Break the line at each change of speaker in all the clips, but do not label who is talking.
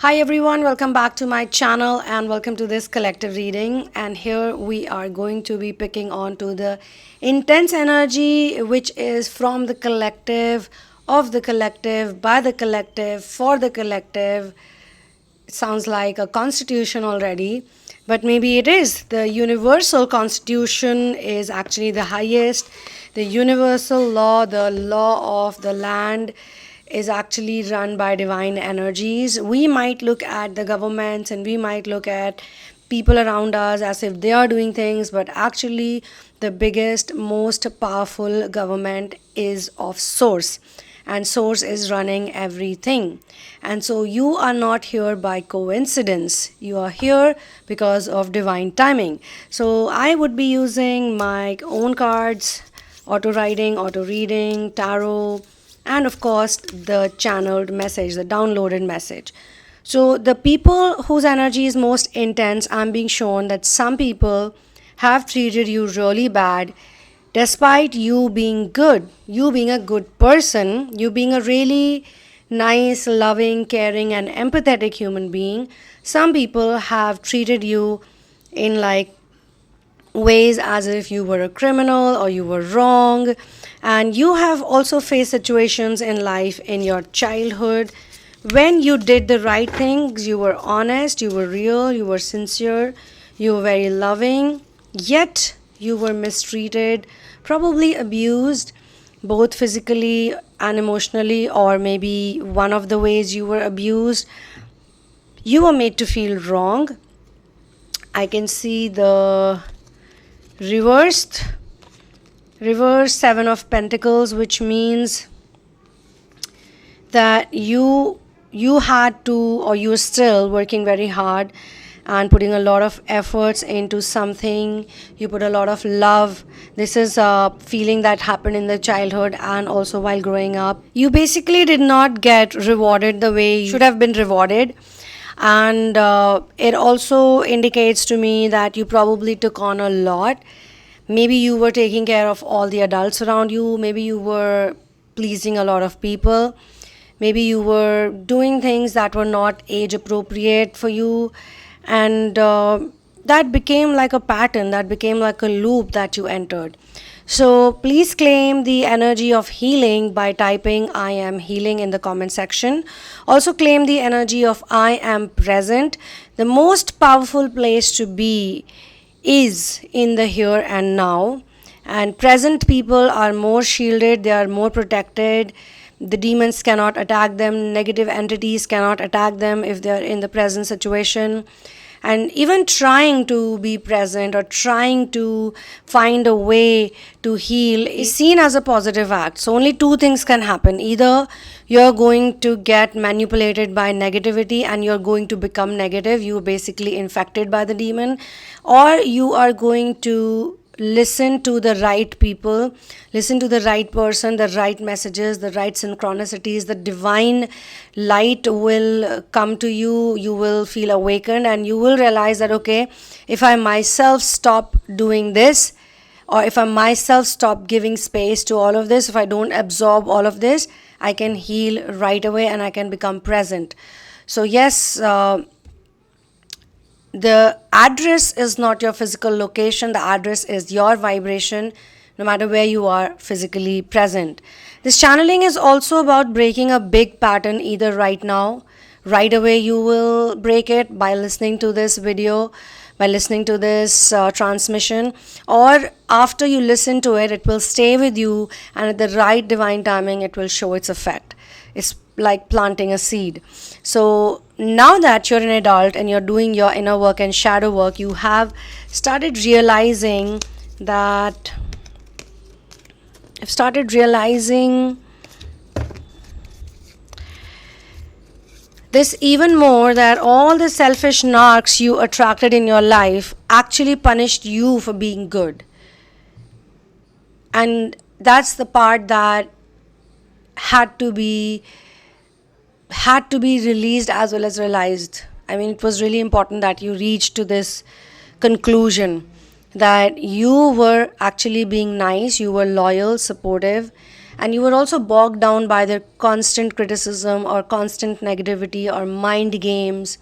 Hi everyone, welcome back to my channel and welcome to this collective reading. And here we are going to be picking on to the intense energy which is from the collective, of the collective, by the collective, for the collective. It sounds like a constitution already, but maybe it is. The universal constitution is actually the highest. The universal law, the law of the land, is actually run by divine energies. We might look at the governments and we might look at people around us as if they are doing things, but actually, the biggest, most powerful government is of Source, and Source is running everything. And so, you are not here by coincidence, you are here because of divine timing. So, I would be using my own cards, auto writing, auto reading, tarot, and of course the channeled message, the downloaded message. So the people whose energy is most intense, I'm being shown that some people have treated you really bad despite you being good, you being a good person, you being a really nice, loving, caring and empathetic human being. Some people have treated you in like ways as if you were a criminal or you were wrong. And you have also faced situations in life in your childhood when you did the right things, you were honest, you were real, you were sincere, you were very loving, yet you were mistreated, probably abused, both physically and emotionally, or maybe one of the ways you were abused, you were made to feel wrong. I can see the reversed Seven of Pentacles, which means that you had to, or you're still working very hard and putting a lot of efforts into something. You put a lot of love. This is a feeling that happened in the childhood and also while growing up. You basically did not get rewarded the way you should have been rewarded. And it also indicates to me that you probably took on a lot. Maybe you were taking care of all the adults around you. Maybe you were pleasing a lot of people. Maybe you were doing things that were not age appropriate for you. And that became like a pattern, that became like a loop that you entered. So please claim the energy of healing by typing I am healing in the comment section. Also claim the energy of I am present. The most powerful place to be is in the here and now, and present people are more shielded, they are more protected. The demons cannot attack them, negative entities cannot attack them if they are in the present situation. And even trying to be present or trying to find a way to heal is seen as a positive act. So only two things can happen: either you're going to get manipulated by negativity and you're going to become negative, you're basically infected by the demon, or you are going to listen to the right people, listen to the right person, the right messages, the right synchronicities. The divine light will come to you. You will feel awakened and you will realize that, okay, if I myself stop doing this, or if I myself stop giving space to all of this, if I don't absorb all of this, I can heal right away and I can become present. So yes, the address is not your physical location, the address is your vibration, no matter where you are physically present. This channeling is also about breaking a big pattern, either right now, right away you will break it by listening to this video, by listening to this transmission, or after you listen to it, it will stay with you, and at the right divine timing, it will show its effect. It's like planting a seed. So now that you're an adult and you're doing your inner work and shadow work, you have started realizing that this even more, that all the selfish narcs you attracted in your life actually punished you for being good. And that's the part that had to be released as well as realized. I mean, it was really important that you reached to this conclusion that you were actually being nice, you were loyal, supportive, and you were also bogged down by their constant criticism or constant negativity or mind games,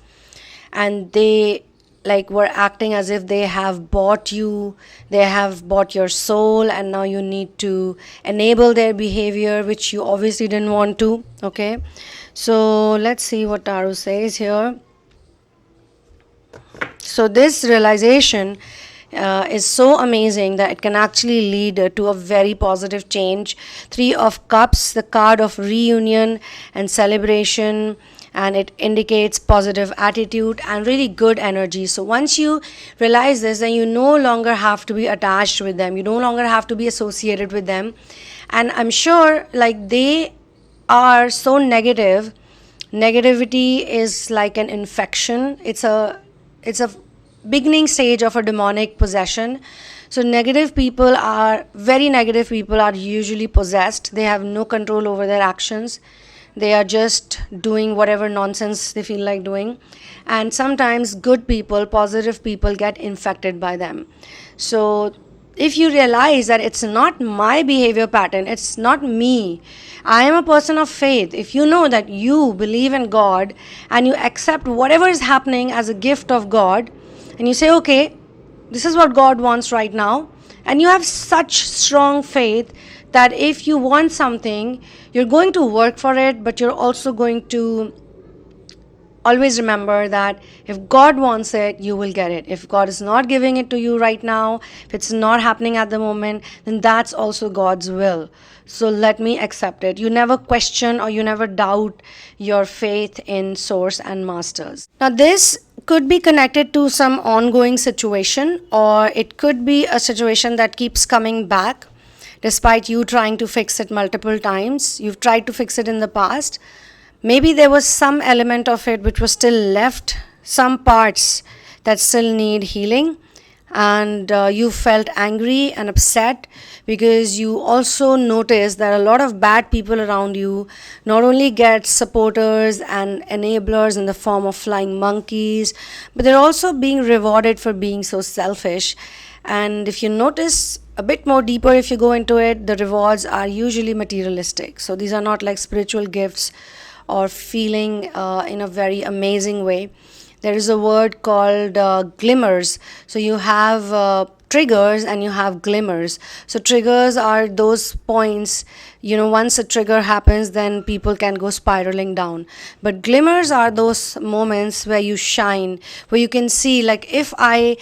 and they like were acting as if they have bought you, they have bought your soul, and now you need to enable their behavior, which you obviously didn't want to. Okay, so let's see what tarot says here. So this realization is so amazing that it can actually lead to a very positive change. Three of Cups, the card of reunion and celebration, and it indicates positive attitude and really good energy. So once you realize this, then you no longer have to be attached with them, you no longer have to be associated with them. And I'm sure like they are so negative. Negativity is like an infection. It's a beginning stage of a demonic possession. So very negative people are usually possessed. They have no control over their actions. They are just doing whatever nonsense they feel like doing. And sometimes good people, positive people, get infected by them. So if you realize that it's not my behavior pattern, it's not me, I am a person of faith. If you know that you believe in God and you accept whatever is happening as a gift of God, and you say, okay, this is what God wants right now, and you have such strong faith that if you want something, you're going to work for it, but you're also going to always remember that if God wants it, you will get it. If God is not giving it to you right now, if it's not happening at the moment, then that's also God's will. So let me accept it. You never question or you never doubt your faith in Source and Masters. Now this could be connected to some ongoing situation, or it could be a situation that keeps coming back despite you trying to fix it multiple times. You've tried to fix it in the past. Maybe there was some element of it which was still left, some parts that still need healing, and you felt angry and upset because you also noticed that a lot of bad people around you not only get supporters and enablers in the form of flying monkeys, but they're also being rewarded for being so selfish. And if you notice a bit more deeper, if you go into it, the rewards are usually materialistic. So these are not like spiritual gifts or feeling in a very amazing way. There is a word called glimmers. So you have triggers and you have glimmers. So triggers are those points, once a trigger happens, then people can go spiraling down. But glimmers are those moments where you shine, where you can see, like, if I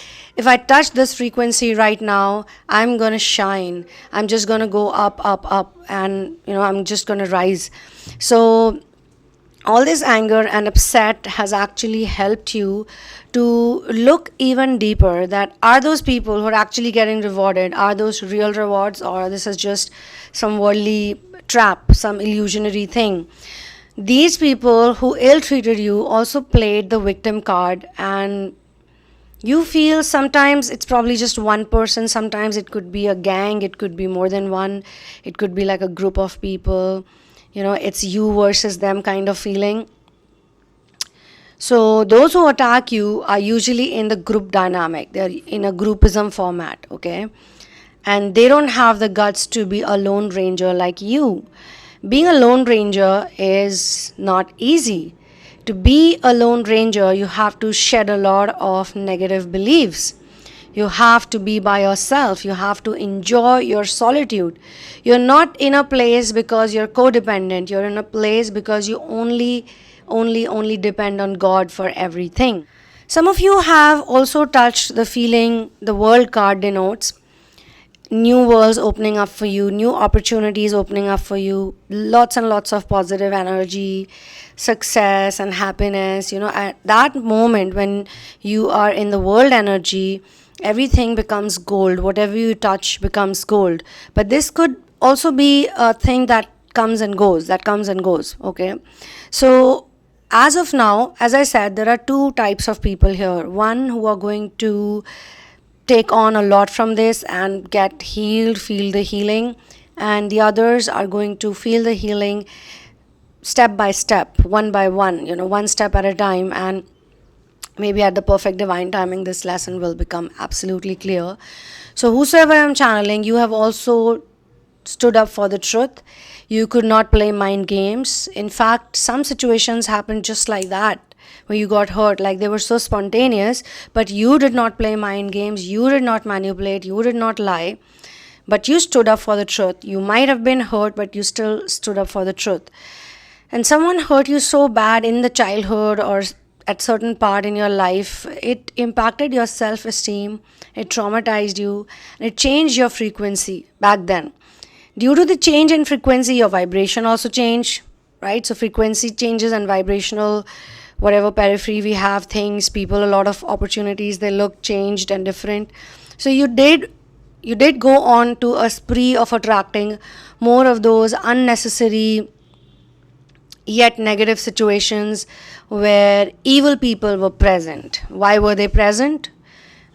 touch this frequency right now, I'm gonna shine. I'm just gonna go up, up, up, and I'm just gonna rise. So all this anger and upset has actually helped you to look even deeper, that are those people who are actually getting rewarded, are those real rewards, or this is just some worldly trap, some illusionary thing. These people who ill-treated you also played the victim card, and you feel sometimes it's probably just one person, sometimes it could be a gang, it could be more than one, it could be like a group of people. It's you versus them kind of feeling. So those who attack you are usually in the group dynamic. They're in a groupism format, okay? And they don't have the guts to be a lone ranger like you. Being a lone ranger is not easy. To be a lone ranger, you have to shed a lot of negative beliefs. You have to be by yourself. You have to enjoy your solitude. You're not in a place because you're codependent. You're in a place because you only depend on God for everything. Some of you have also touched the feeling the world card denotes. New worlds opening up for you, new opportunities opening up for you, lots and lots of positive energy, success and happiness. At that moment when you are in the world energy, everything becomes gold. Whatever you touch becomes gold. But this could also be a thing that comes and goes, okay? So as of now, as I said, there are two types of people here. One who are going to take on a lot from this and get healed, feel the healing, and the others are going to feel the healing step by step, one by one, one step at a time, and maybe at the perfect divine timing, this lesson will become absolutely clear. So whosoever I'm channeling, you have also stood up for the truth. You could not play mind games. In fact, some situations happened just like that, where you got hurt, like they were so spontaneous, but you did not play mind games, you did not manipulate, you did not lie, but you stood up for the truth. You might have been hurt, but you still stood up for the truth. And someone hurt you so bad in the childhood or at certain part in your life, it impacted your self-esteem, it traumatized you, and it changed your frequency back then. Due to the change in frequency, your vibration also changed, right? So frequency changes and vibrational, whatever periphery we have, things, people, a lot of opportunities, they look changed and different. So you did go on to a spree of attracting more of those unnecessary yet negative situations where evil people were present. Why were they present?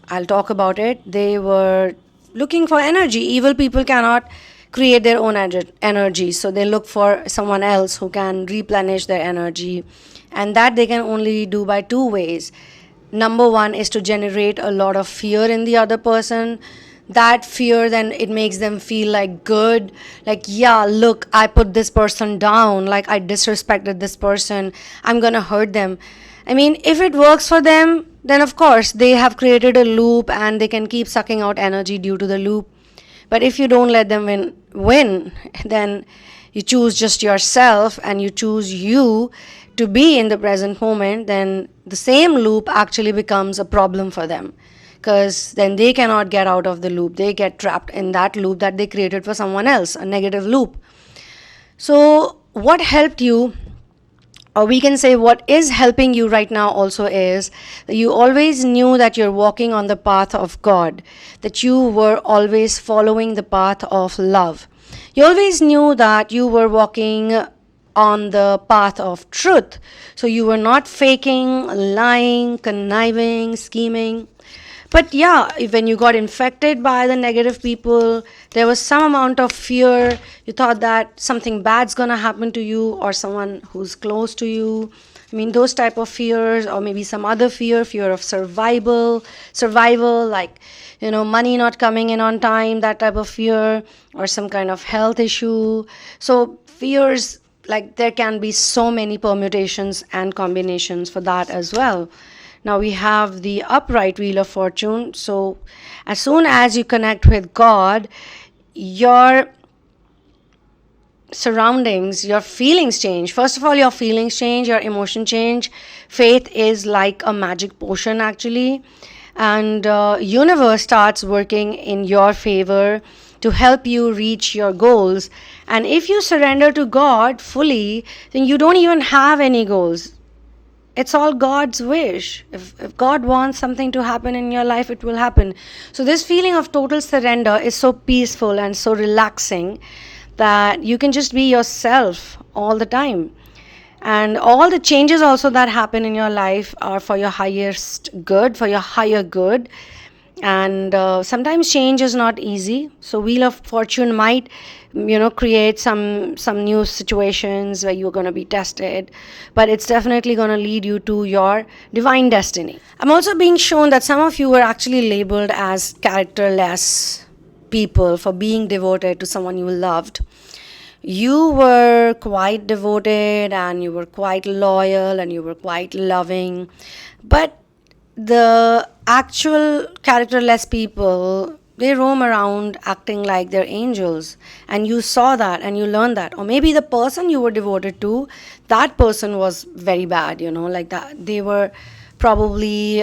I'll talk about it. They were looking for energy. Evil people cannot create their own energy, so they look for someone else who can replenish their energy, and that they can only do by two ways. Number one is to generate a lot of fear in the other person. That fear, then it makes them feel like good, like, yeah, look, I put this person down, like I disrespected this person, I'm gonna hurt them. I mean, if it works for them, then of course they have created a loop and they can keep sucking out energy due to the loop. But if you don't let them win, then you choose just yourself and you choose you to be in the present moment, then the same loop actually becomes a problem for them, because then they cannot get out of the loop. They get trapped in that loop that they created for someone else, a negative loop. So what helped you, or we can say what is helping you right now also, is that you always knew that you're walking on the path of God, that you were always following the path of love. You always knew that you were walking on the path of truth. So you were not faking, lying, conniving, scheming. But yeah, when you got infected by the negative people, there was some amount of fear. You thought that something bad's gonna happen to you or someone who's close to you. I mean, those type of fears, or maybe some other fear of survival, like, money not coming in on time, that type of fear, or some kind of health issue. So fears, like, there can be so many permutations and combinations for that as well. Now we have the upright wheel of fortune. So as soon as you connect with God, your surroundings, your feelings change. First of all, your feelings change, your emotion change. Faith is like a magic potion actually, and universe starts working in your favor to help you reach your goals. And if you surrender to God fully, then you don't even have any goals. It's all God's wish. If God wants something to happen in your life, it will happen. So this feeling of total surrender is so peaceful and so relaxing that you can just be yourself all the time. And all the changes also that happen in your life are for your highest good, for your higher good. And sometimes change is not easy. So wheel of fortune might create some new situations where you're going to be tested, but it's definitely going to lead you to your divine destiny. I'm also being shown that some of you were actually labeled as characterless people for being devoted to someone you loved. You were quite devoted and you were quite loyal and you were quite loving, but the actual characterless people, they roam around acting like they're angels, and you saw that and you learned that. Or maybe the person you were devoted to, that person was very bad, like that. They were probably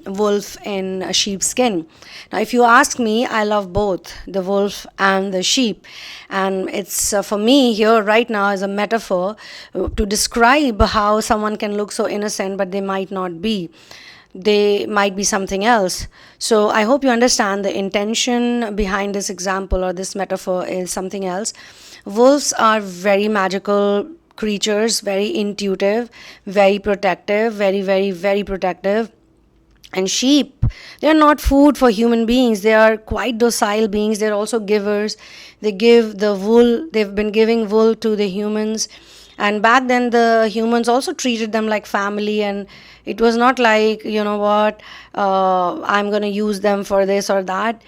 wolf in a sheep's skin. Now if you ask me, I love both the wolf and the sheep, and it's for me here right now is a metaphor to describe how someone can look so innocent but they might not be. They might be something else. So I hope you understand the intention behind this example or this metaphor is something else. Wolves are very magical creatures, very intuitive, very protective, very, very, very protective. And sheep, they are not food for human beings. They are quite docile beings. They're also givers. They give the wool. They've been giving wool to the humans. And back then, the humans also treated them like family. And it was not like, I'm going to use them for this or that.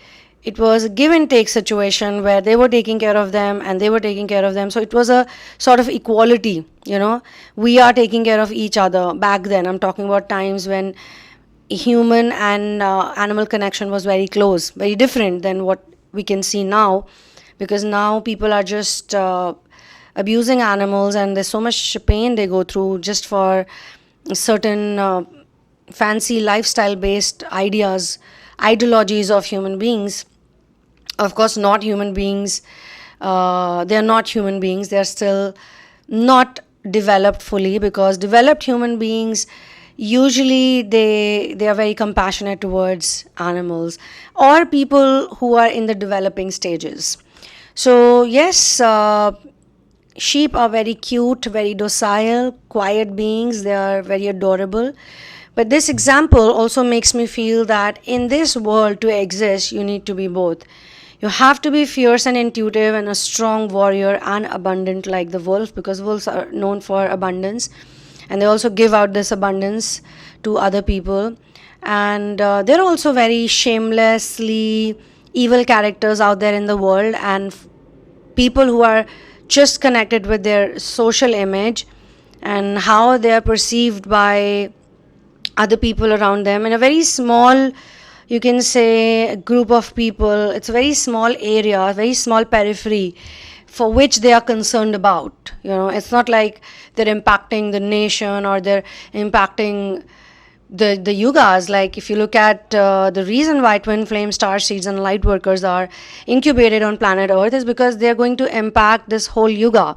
it was a give and take situation where they were taking care of them and they were taking care of them. So it was a sort of equality, we are taking care of each other. Back then, I'm talking about times when human and animal connection was very close, very different than what we can see now, because now people are just abusing animals, and there's so much pain they go through just for certain fancy lifestyle based ideologies of human beings. Of course, not human beings. They're not human beings. They're still not developed fully, because developed human beings usually they are very compassionate towards animals or people who are in the developing stages. So yes, sheep are very cute, very docile, quiet beings. They are very adorable. But this example also makes me feel that in this world, to exist, you need to be both. You have to be fierce and intuitive and a strong warrior and abundant like the wolf, because wolves are known for abundance and they also give out this abundance to other people. And they're also very shamelessly evil characters out there in the world, and people who are just connected with their social image and how they are perceived by other people around them in a very small, you can say, group of people. It's a very small area, a very small periphery for which they are concerned about. It's not like they're impacting the nation or they're impacting the yugas. Like if you look at the reason why twin flame star seeds and light workers are incubated on planet Earth is because they're going to impact this whole yuga.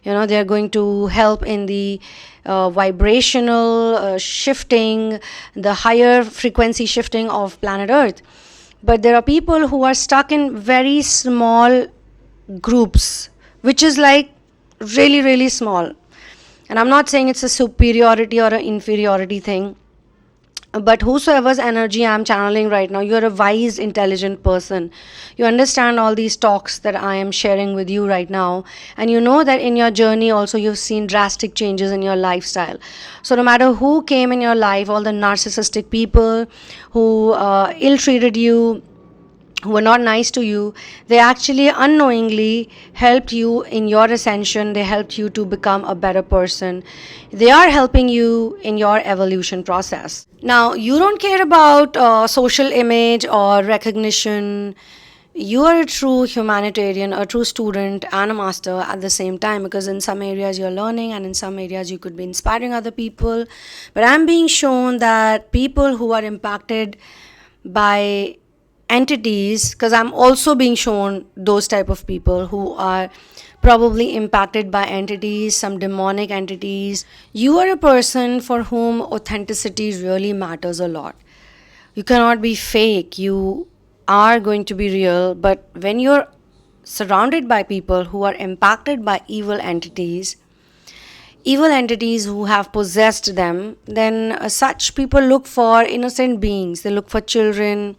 They're going to help in the vibrational shifting, the higher frequency shifting of planet Earth. But there are people who are stuck in very small groups, which is like really, really small. And I'm not saying it's a superiority or an inferiority thing, but whosoever's energy I'm channeling right now, you're a wise, intelligent person. You understand all these talks that I am sharing with you right now, and you know that in your journey also you've seen drastic changes in your lifestyle. So no matter who came in your life, all the narcissistic people who ill-treated you, who were not nice to you, they actually unknowingly helped you in your ascension. They helped you to become a better person. They are helping you in your evolution process. Now, you don't care about social image or recognition. You are a true humanitarian, a true student and a master at the same time, because in some areas you're learning and in some areas you could be inspiring other people. But I'm being shown that people who are impacted by entities, because I'm also being shown those type of people who are probably impacted by entities, some demonic entities. You are a person for whom authenticity really matters a lot. You cannot be fake. You are going to be real. But when you're surrounded by people who are impacted by evil entities who have possessed them, then such people look for innocent beings. They look for children.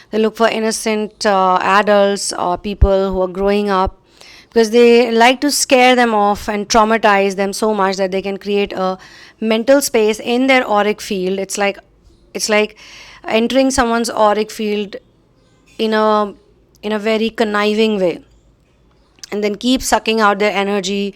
They look for innocent adults or people who are growing up, because they like to scare them off and traumatize them so much that they can create a mental space in their auric field. It's like entering someone's auric field in a very conniving way, and then keep sucking out their energy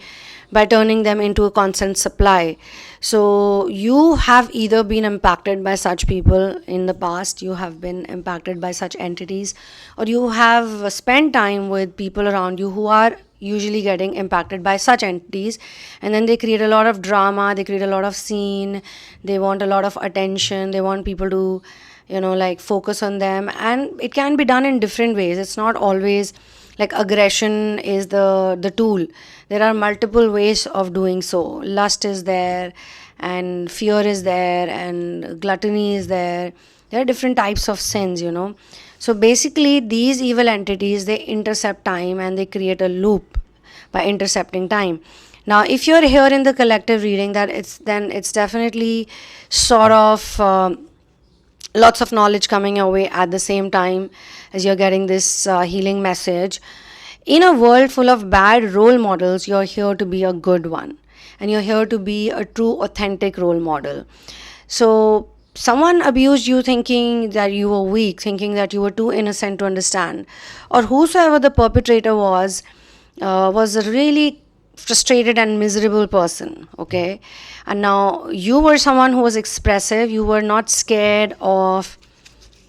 by turning them into a constant supply. So you have either been impacted by such people in the past, you have been impacted by such entities, or you have spent time with people around you who are usually getting impacted by such entities, and then they create a lot of drama, they create a lot of scene, they want a lot of attention, they want people to focus on them. And it can be done in different ways. It's not always like aggression is the tool. There are multiple ways of doing so. Lust is there, and fear is there, and gluttony is there. There are different types of sins. So basically these evil entities, they intercept time and they create a loop by intercepting time. Now if you're here in the collective reading, then it's definitely sort of lots of knowledge coming your way at the same time as you're getting this healing message. In a world full of bad role models, you're here to be a good one, and you're here to be a true authentic role model. So someone abused you thinking that you were weak, thinking that you were too innocent to understand, or whosoever the perpetrator was a really frustrated and miserable person, okay? And now you were someone who was expressive, you were not scared of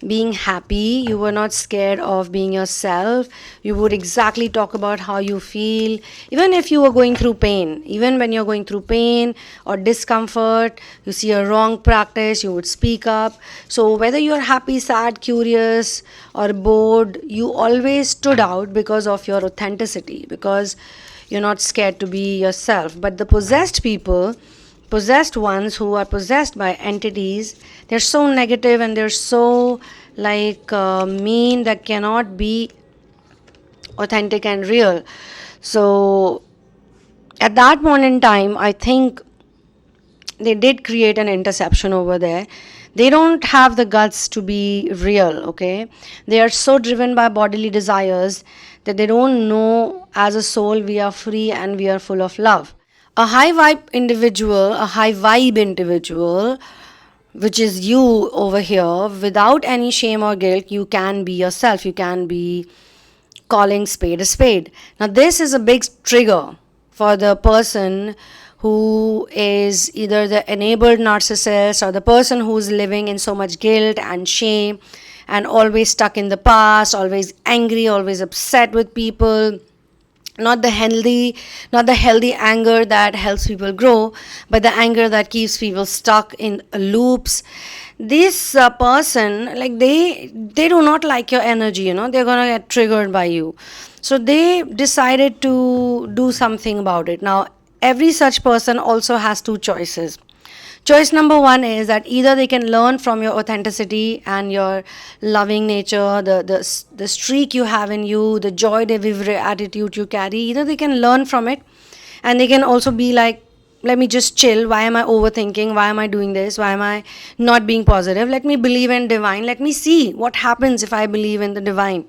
being happy, you were not scared of being yourself, you would exactly talk about how you feel, even if you were going through pain, even when you're going through pain or discomfort, you see a wrong practice, you would speak up. So whether you're happy, sad, curious, or bored, you always stood out because of your authenticity, because you're not scared to be yourself. But the possessed people, possessed ones who are possessed by entities, they're so negative and they're so mean that cannot be authentic and real. So at that point in time, I think they did create an interception over there. They don't have the guts to be real, okay? They are so driven by bodily desires that they don't know as a soul we are free and we are full of love. A high vibe individual, which is you over here, without any shame or guilt, you can be yourself. You can be calling spade a spade. Now, this is a big trigger for the person who is either the enabled narcissist or the person who's living in so much guilt and shame and always stuck in the past, always angry, always upset with people. Not the healthy anger that helps people grow, but the anger that keeps people stuck in loops. This person, like, they do not like your energy, they're gonna get triggered by you, so they decided to do something about it. Now every such person also has two choices. Choice number one is that either they can learn from your authenticity and your loving nature, the streak you have in you, the joy de vivre attitude you carry. Either they can learn from it, and they can also be like, let me just chill. Why am I overthinking? Why am I doing this? Why am I not being positive? Let me believe in divine. Let me see what happens if I believe in the divine.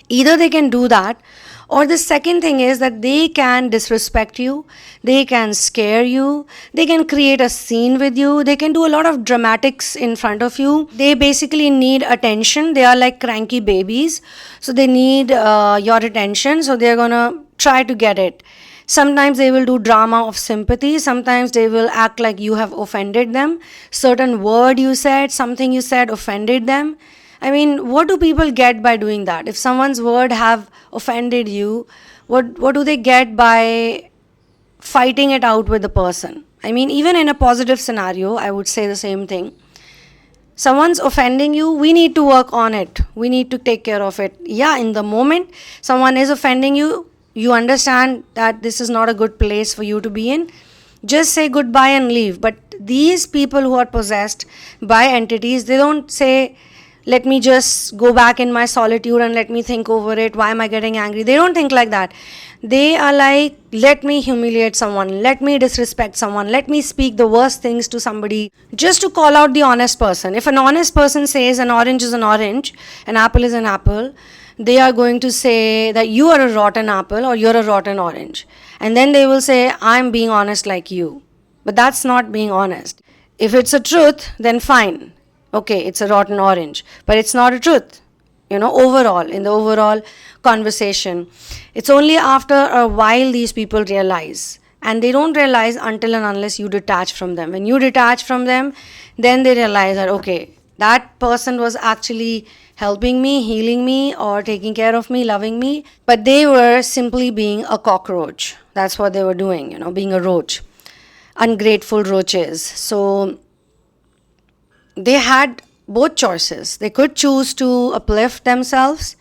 Either they can do that, or the second thing is that they can disrespect you, they can scare you, they can create a scene with you, they can do a lot of dramatics in front of you. They basically need attention. They are like cranky babies, so they need your attention, so they're gonna try to get it. Sometimes they will do drama of sympathy, sometimes they will act like you have offended them. Certain word you said, something you said offended them. I mean, what do people get by doing that? If someone's word have offended you, what do they get by fighting it out with the person? I mean, even in a positive scenario, I would say the same thing. Someone's offending you, we need to work on it. We need to take care of it. Yeah, in the moment someone is offending you, you understand that this is not a good place for you to be in. Just say goodbye and leave. But these people who are possessed by entities, they don't say, let me just go back in my solitude and let me think over it. Why am I getting angry? They don't think like that. They are like, let me humiliate someone, let me disrespect someone, let me speak the worst things to somebody just to call out the honest person. If an honest person says an orange is an orange, an apple is an apple, they are going to say that you are a rotten apple or you're a rotten orange. And then they will say, I'm being honest like you. But that's not being honest. If it's a truth, then fine. Okay, it's a rotten orange, but it's not a truth, overall, in the overall conversation. It's only after a while these people realize, and they don't realize until and unless you detach from them. When you detach from them, then they realize that, okay, that person was actually helping me, healing me, or taking care of me, loving me, but they were simply being a cockroach. That's what they were doing, being a roach. Ungrateful roaches. So they had both choices. They could choose to uplift themselves,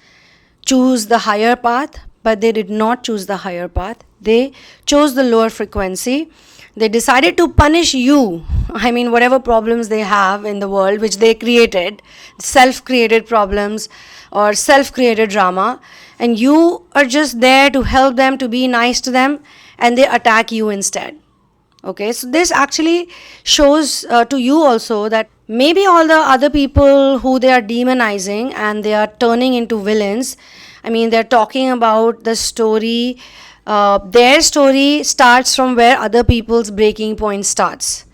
choose the higher path, but they did not choose the higher path. They chose the lower frequency. They decided to punish you. I mean, whatever problems they have in the world, which they created, self-created problems or self-created drama, and you are just there to help them, to be nice to them, and they attack you instead. Okay, so this actually shows to you also that maybe all the other people who they are demonizing and they are turning into villains, I mean, they're talking about the story, their story starts from where other people's breaking point starts.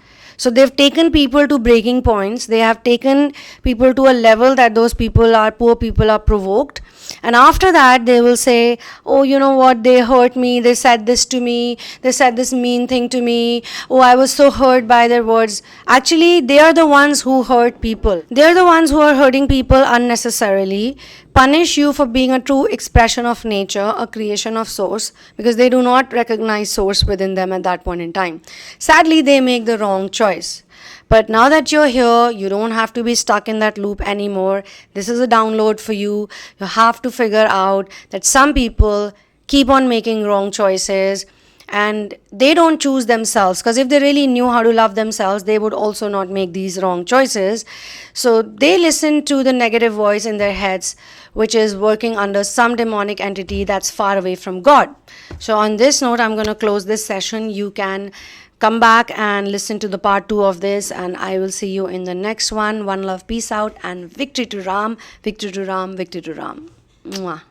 So they've taken people to breaking points. They have taken people to a level that those poor people are provoked. And after that, they will say, oh, you know what, they hurt me, they said this to me, they said this mean thing to me, oh, I was so hurt by their words. Actually, they are the ones who hurt people. They are the ones who are hurting people unnecessarily, punish you for being a true expression of nature, a creation of source, because they do not recognize source within them at that point in time. Sadly, they make the wrong choice. But now that you're here, you don't have to be stuck in that loop anymore. This is a download for you. You have to figure out that some people keep on making wrong choices and they don't choose themselves, because if they really knew how to love themselves, they would also not make these wrong choices. So they listen to the negative voice in their heads, which is working under some demonic entity that's far away from God. So on this note, I'm going to close this session. You can come back and listen to the part 2 of this, and I will see you in the next one. One love, peace out, and victory to Ram, victory to Ram, victory to Ram. Mwah.